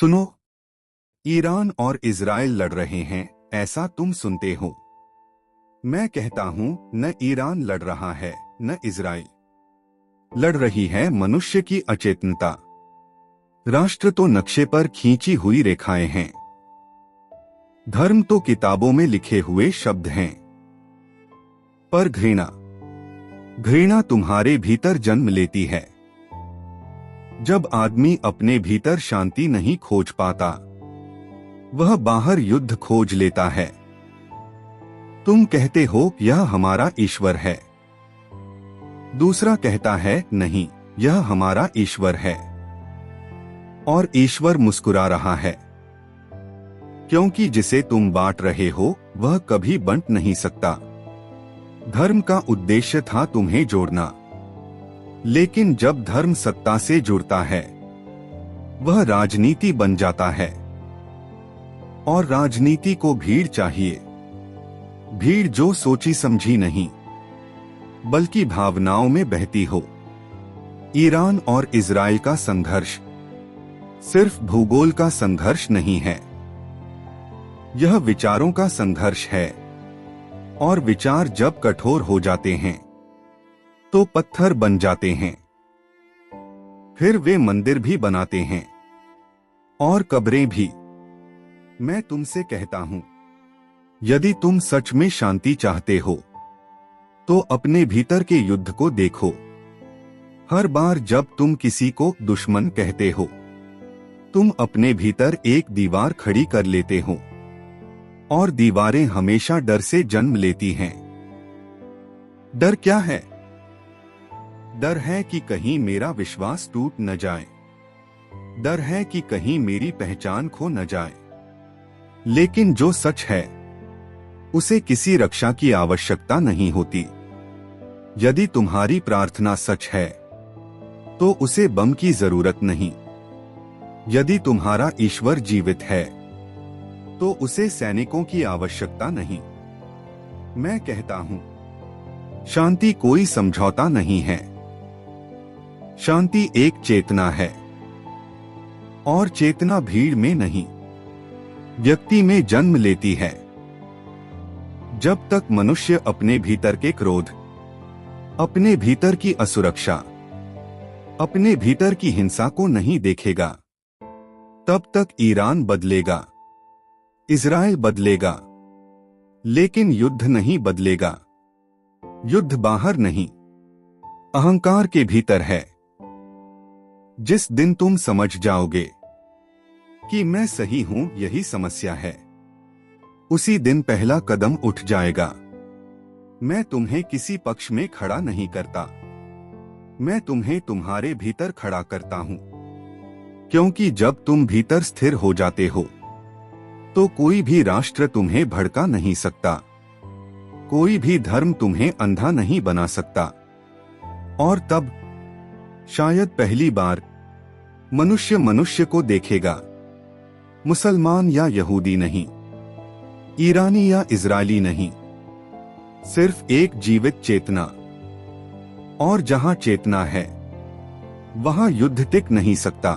सुनो, ईरान और इजराइल लड़ रहे हैं, ऐसा तुम सुनते हो। मैं कहता हूं, न ईरान लड़ रहा है न इजराइल लड़ रही है मनुष्य की अचेतनता। राष्ट्र तो नक्शे पर खींची हुई रेखाएं हैं, धर्म तो किताबों में लिखे हुए शब्द हैं। पर घृणा तुम्हारे भीतर जन्म लेती है। जब आदमी अपने भीतर शांति नहीं खोज पाता, वह बाहर युद्ध खोज लेता है। तुम कहते हो यह हमारा ईश्वर है, दूसरा कहता है नहीं, यह हमारा ईश्वर है। और ईश्वर मुस्कुरा रहा है, क्योंकि जिसे तुम बांट रहे हो वह कभी बंट नहीं सकता। धर्म का उद्देश्य था तुम्हें जोड़ना, लेकिन जब धर्म सत्ता से जुड़ता है वह राजनीति बन जाता है। और राजनीति को भीड़ चाहिए, भीड़ जो सोची समझी नहीं बल्कि भावनाओं में बहती हो। ईरान और इजराइल का संघर्ष सिर्फ भूगोल का संघर्ष नहीं है, यह विचारों का संघर्ष है। और विचार जब कठोर हो जाते हैं तो पत्थर बन जाते हैं, फिर वे मंदिर भी बनाते हैं और कब्रें भी। मैं तुमसे कहता हूं, यदि तुम सच में शांति चाहते हो तो अपने भीतर के युद्ध को देखो। हर बार जब तुम किसी को दुश्मन कहते हो, तुम अपने भीतर एक दीवार खड़ी कर लेते हो, और दीवारें हमेशा डर से जन्म लेती हैं। डर क्या है? डर है कि कहीं मेरा विश्वास टूट न जाए, डर है कि कहीं मेरी पहचान खो न जाए। लेकिन जो सच है उसे किसी रक्षा की आवश्यकता नहीं होती। यदि तुम्हारी प्रार्थना सच है तो उसे बम की जरूरत नहीं। यदि तुम्हारा ईश्वर जीवित है तो उसे सैनिकों की आवश्यकता नहीं। मैं कहता हूं, शांति कोई समझौता नहीं है, शांति एक चेतना है। और चेतना भीड़ में नहीं, व्यक्ति में जन्म लेती है। जब तक मनुष्य अपने भीतर के क्रोध, अपने भीतर की असुरक्षा, अपने भीतर की हिंसा को नहीं देखेगा, तब तक ईरान बदलेगा, इजराइल बदलेगा, लेकिन युद्ध नहीं बदलेगा। युद्ध बाहर नहीं, अहंकार के भीतर है। जिस दिन तुम समझ जाओगे कि मैं सही हूं, यही समस्या है, उसी दिन पहला कदम उठ जाएगा। मैं तुम्हें किसी पक्ष में खड़ा नहीं करता, मैं तुम्हें तुम्हारे भीतर खड़ा करता हूं। क्योंकि जब तुम भीतर स्थिर हो जाते हो तो कोई भी राष्ट्र तुम्हें भड़का नहीं सकता, कोई भी धर्म तुम्हें अंधा नहीं बना सकता। और तब शायद पहली बार मनुष्य मनुष्य को देखेगा, मुसलमान या यहूदी नहीं, ईरानी या इजरायली नहीं, सिर्फ एक जीवित चेतना। और जहां चेतना है वहां युद्ध टिक नहीं सकता।